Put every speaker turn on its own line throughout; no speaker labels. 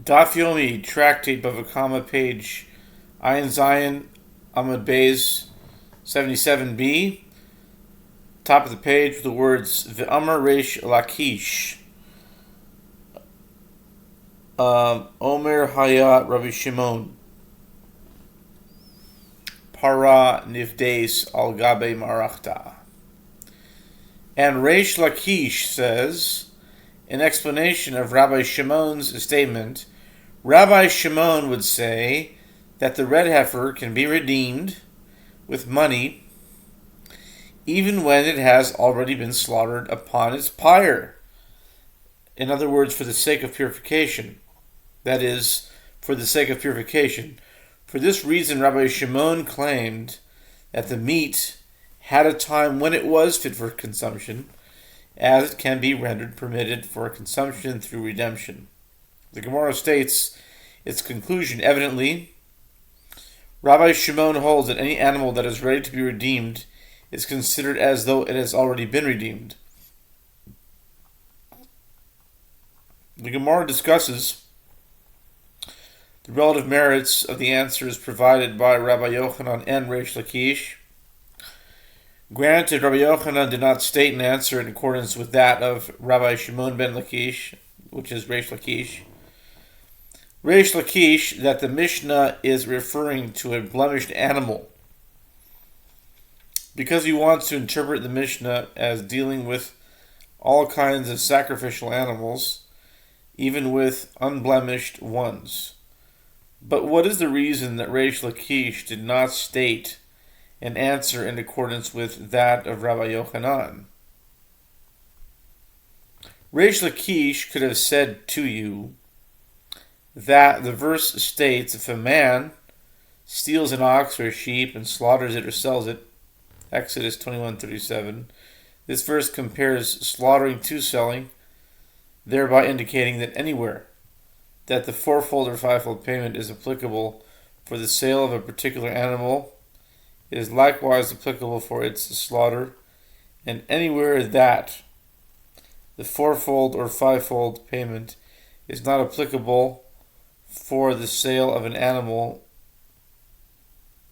Daf Yomi, Tractate Bava, page Ayin Zion, Amud Beis 77b. Top of the page with the words V'amar Reish Lakish. Omer Hayat Rabbi Shimon. Para Nivdes Al Gabe Marachta. And Reish Lakish says, in explanation of Rabbi Shimon's statement, Rabbi Shimon would say that the red heifer can be redeemed with money even when it has already been slaughtered upon its pyre. In other words, for the sake of purification. That is, for the sake of purification. For this reason, Rabbi Shimon claimed that the meat had a time when it was fit for consumption, as it can be rendered permitted for consumption through redemption. The Gemara states its conclusion. Evidently, Rabbi Shimon holds that any animal that is ready to be redeemed is considered as though it has already been redeemed. The Gemara discusses the relative merits of the answers provided by Rabbi Yochanan and Reish Lakish. Granted, Rabbi Yochanan did not state an answer in accordance with that of Rabbi Shimon ben Lakish, which is Reish Lakish. Reish Lakish, that the Mishnah is referring to a blemished animal, because he wants to interpret the Mishnah as dealing with all kinds of sacrificial animals, even with unblemished ones. But what is the reason that Reish Lakish did not state an answer in accordance with that of Rabbi Yochanan? Reish Lakish could have said to you that the verse states if a man steals an ox or a sheep and slaughters it or sells it, Exodus 21:37, this verse compares slaughtering to selling, thereby indicating that anywhere that the fourfold or fivefold payment is applicable for the sale of a particular animal, it is likewise applicable for its slaughter, and anywhere that the fourfold or fivefold payment is not applicable for the sale of an animal,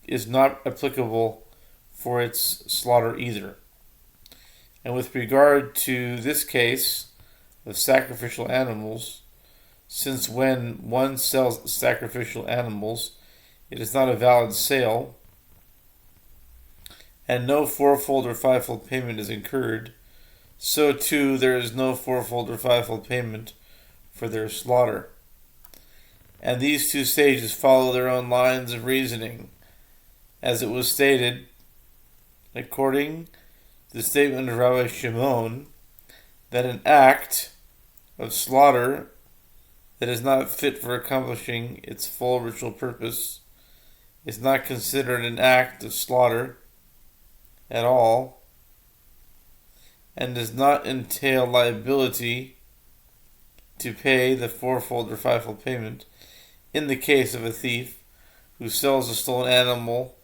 is not applicable for its slaughter either. And with regard to this case of sacrificial animals, since when one sells sacrificial animals, it is not a valid sale, and no fourfold or fivefold payment is incurred, so too there is no fourfold or fivefold payment for their slaughter. And these two stages follow their own lines of reasoning, as it was stated, according to the statement of Rabbi Shimon, that an act of slaughter that is not fit for accomplishing its full ritual purpose is not considered an act of slaughter at all, and does not entail liability to pay the fourfold or fivefold payment in the case of a thief who sells a stolen animal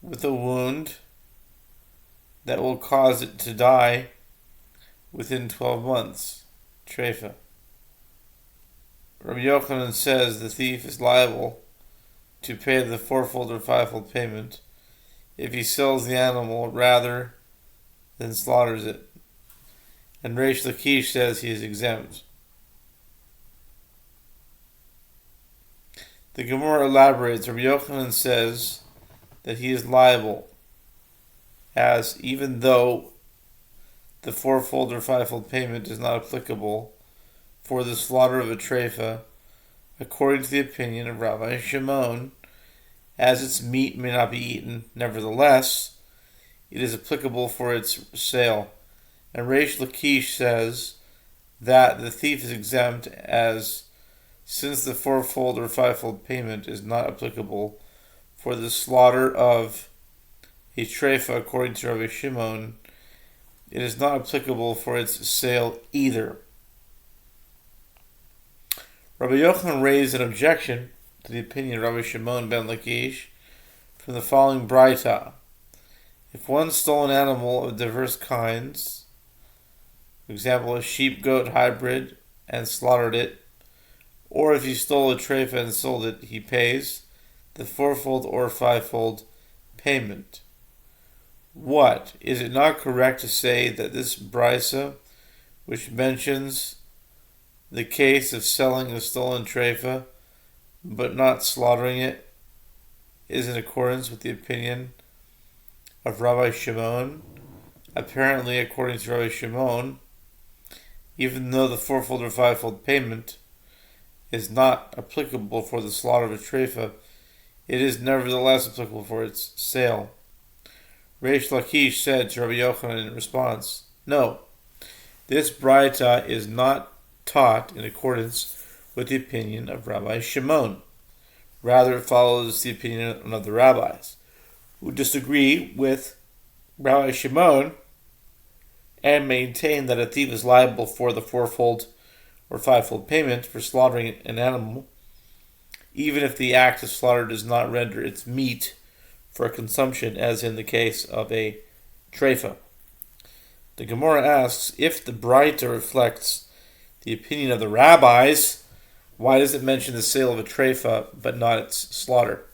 with a wound that will cause it to die within 12 months. Treifa. Rabbi Yochanan says the thief is liable to pay the fourfold or fivefold payment if he sells the animal rather than slaughters it. And Reish Lakish says he is exempt. The Gemara elaborates. Rabbi Yochanan says that he is liable, as even though the fourfold or fivefold payment is not applicable for the slaughter of a treifa, according to the opinion of Rabbi Shimon, as its meat may not be eaten, nevertheless, it is applicable for its sale. And Reish Lakish says that the thief is exempt, as since the fourfold or fivefold payment is not applicable for the slaughter of a treifa, according to Rabbi Shimon, it is not applicable for its sale either. Rabbi Yochanan raised an objection to the opinion of Rabbi Shimon ben Lakish from the following braita. If one stole an animal of diverse kinds, for example a sheep-goat hybrid, and slaughtered it, or if he stole a treifa and sold it, he pays the fourfold or fivefold payment. What? Is it not correct to say that this brisa, which mentions the case of selling a stolen treifa but not slaughtering it, is in accordance with the opinion of Rabbi Shimon? Apparently, according to Rabbi Shimon, even though the fourfold or fivefold payment is not applicable for the slaughter of a treifa, it is nevertheless applicable for its sale. Reish Lakish said to Rabbi Yochanan in response, "No, this braita is not taught in accordance with the opinion of Rabbi Shimon. Rather, it follows the opinion of the rabbis, who disagree with Rabbi Shimon and maintain that a thief is liable for the fourfold or fivefold payment for slaughtering an animal, even if the act of slaughter does not render its meat for consumption, as in the case of a treifa." The Gemara asks, if the braita reflects the opinion of the rabbis, why does it mention the sale of a treifa but not its slaughter?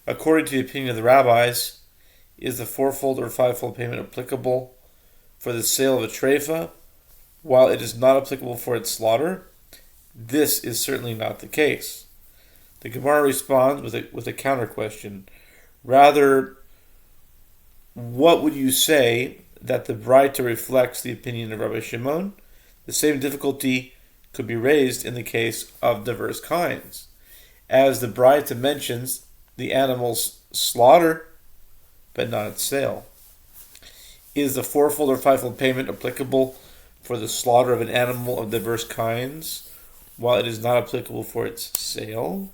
According to the opinion of the rabbis, is the fourfold or fivefold payment applicable for the sale of a treifa, while it is not applicable for its slaughter? This is certainly not the case. The Gemara responds with a counter question. Rather, what would you say that the braita reflects the opinion of Rabbi Shimon? The same difficulty could be raised in the case of diverse kinds, as the braita mentions the animal's slaughter but not its sale. Is the fourfold or fivefold payment applicable for the slaughter of an animal of diverse kinds, while it is not applicable for its sale?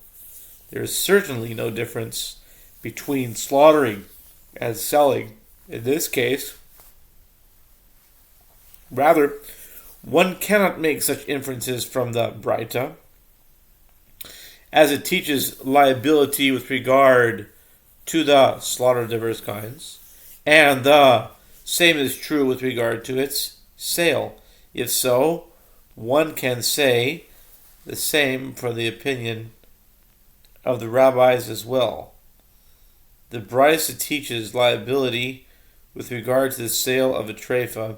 There is certainly no difference between slaughtering and selling in this case. Rather, one cannot make such inferences from the braita, as it teaches liability with regard to the slaughter of diverse kinds, and the same is true with regard to its sale. If so, one can say the same for the opinion of the rabbis as well. The brisa teaches liability with regard to the sale of a treifa,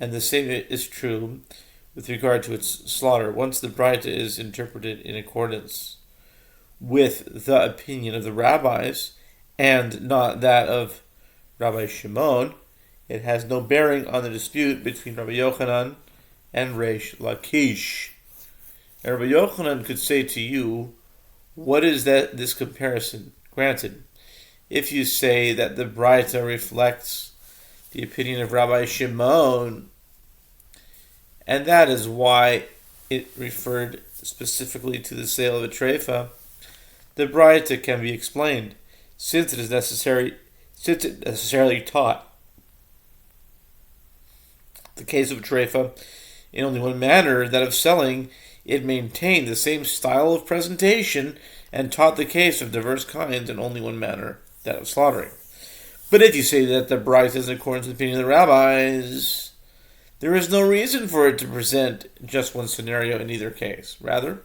and the same is true with regard to its slaughter, once the braita is interpreted in accordance with the opinion of the rabbis and not that of Rabbi Shimon. It has no bearing on the dispute between Rabbi Yochanan and Reish Lakish. And Rabbi Yochanan could say to you, what is this comparison? Granted, if you say that the braita reflects the opinion of Rabbi Shimon, and that is why it referred specifically to the sale of a treifa, the braita can be explained, since it necessarily taught the case of a treifa in only one manner, that of selling. It maintained the same style of presentation and taught the case of diverse kinds in only one manner, that of slaughtering. But if you say that the braita is in accordance with the opinion of the rabbis, there is no reason for it to present just one scenario in either case. Rather,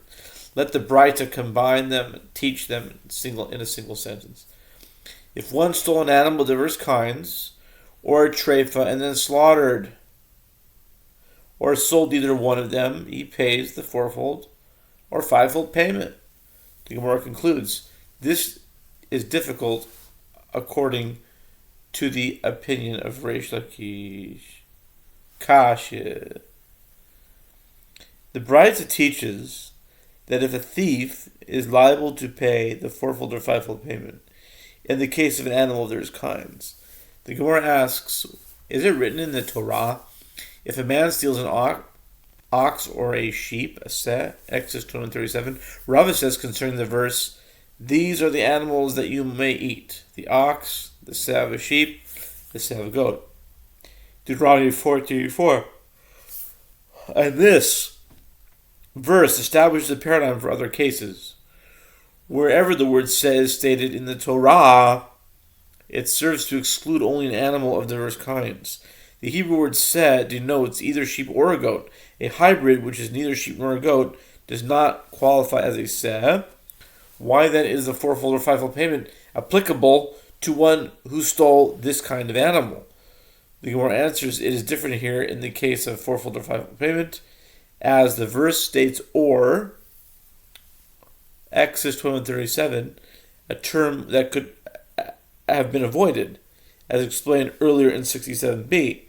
let the braita combine them and teach them in a single sentence. If one stole an animal of diverse kinds, or a treifa, and then slaughtered, or sold either one of them, he pays the fourfold or fivefold payment. The Gemara concludes, this is difficult according to the opinion of Reish Lakish. Kasha. The braita teaches that if a thief is liable to pay the fourfold or fivefold payment in the case of an animal of diverse kinds, the Gemara asks, is it written in the Torah, if a man steals an ox or a sheep, a seh, Exodus 21:37, Rava says concerning the verse, these are the animals that you may eat, the ox, the seh of a sheep, the seh of a goat. Deuteronomy 4:34. And this verse establishes a paradigm for other cases. Wherever the word seh is stated in the Torah, it serves to exclude only an animal of diverse kinds. The Hebrew word seh denotes either sheep or a goat. A hybrid, which is neither sheep nor a goat, does not qualify as a seh. Why then is the fourfold or fivefold payment applicable to one who stole this kind of animal? The Gemara answers, it is different here in the case of fourfold or fivefold payment, as the verse states, or, Exodus 21:37, a term that could have been avoided, as explained earlier in 67b.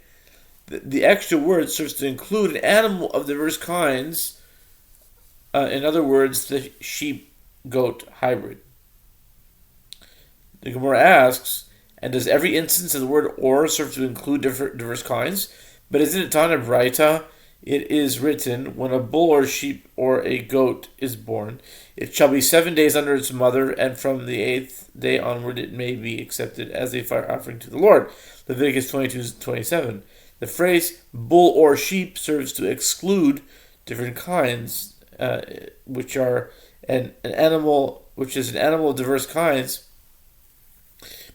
The extra word serves to include an animal of diverse kinds, in other words, the sheep-goat hybrid. The Gemara asks, and does every instance of the word or serve to include diverse kinds? But isn't it Tana Braita? It is written, when a bull or sheep or a goat is born, it shall be 7 days under its mother, and from the 8th day onward it may be accepted as a fire offering to the Lord. Leviticus 22:27. The phrase bull or sheep serves to exclude different kinds, which are an animal of diverse kinds,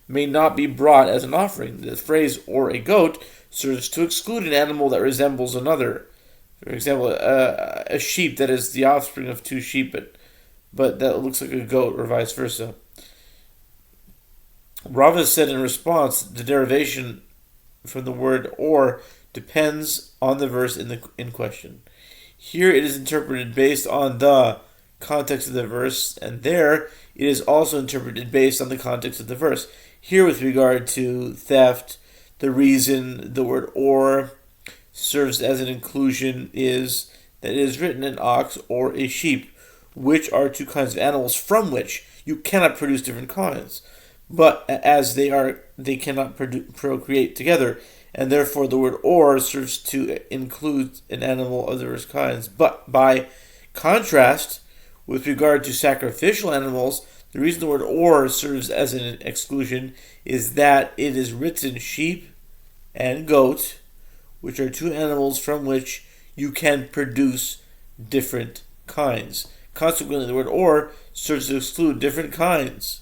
may not be brought as an offering. The phrase or a goat serves to exclude an animal that resembles another. For example, a sheep that is the offspring of two sheep, but that looks like a goat, or vice versa. Rava said in response, the derivation from the word or depends on the verse in question. Here it is interpreted based on the context of the verse, and there it is also interpreted based on the context of the verse. Here, with regard to theft, the reason the word or serves as an inclusion is that it is written an ox or a sheep, which are two kinds of animals from which you cannot produce different kinds, but as they cannot procreate together, and therefore the word or serves to include an animal of diverse kinds. But by contrast, with regard to sacrificial animals, the reason the word or serves as an exclusion is that it is written sheep and goat, which are two animals from which you can produce different kinds. Consequently, the word or serves to exclude different kinds.